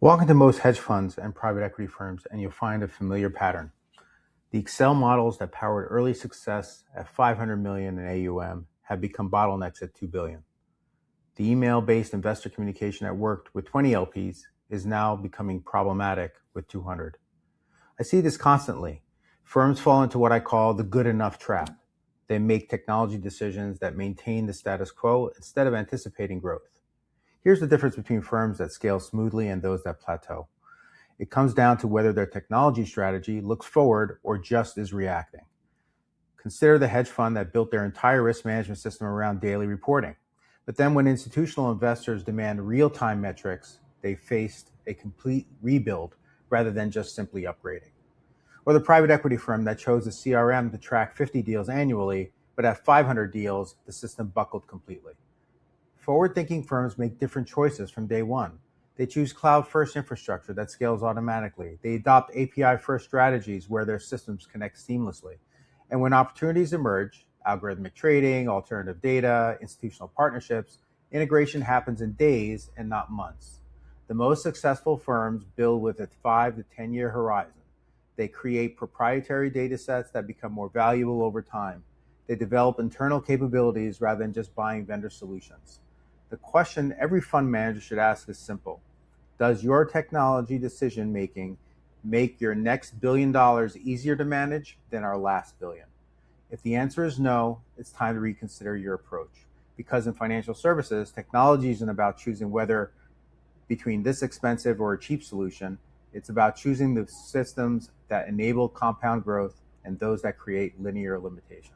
Walk into most hedge funds and private equity firms and you'll find a familiar pattern. The Excel models that powered early success at 500 million in AUM have become bottlenecks at 2 billion. The email-based investor communication that worked with 20 LPs is now becoming problematic with 200. I see this constantly. Firms fall into what I call the good enough trap. They make technology decisions that maintain the status quo instead of anticipating growth. Here's the difference between firms that scale smoothly and those that plateau. It comes down to whether their technology strategy looks forward or just is reacting. Consider the hedge fund that built their entire risk management system around daily reporting. But then when institutional investors demand real-time metrics, they faced a complete rebuild rather than just simply upgrading. Or the private equity firm that chose a CRM to track 50 deals annually, but at 500 deals, the system buckled completely. Forward-thinking firms make different choices from day one. They choose cloud-first infrastructure that scales automatically. They adopt API-first strategies where their systems connect seamlessly. And when opportunities emerge, algorithmic trading, alternative data, institutional partnerships, integration happens in days and not months. The most successful firms build with a 5 to 10-year horizon. They create proprietary data sets that become more valuable over time. They develop internal capabilities rather than just buying vendor solutions. The question every fund manager should ask is simple. Does your technology decision making make your next $1 billion easier to manage than our last billion? If the answer is no, it's time to reconsider your approach. Because in financial services, technology isn't about choosing whether between this expensive or a cheap solution. It's about choosing the systems that enable compound growth and those that create linear limitations.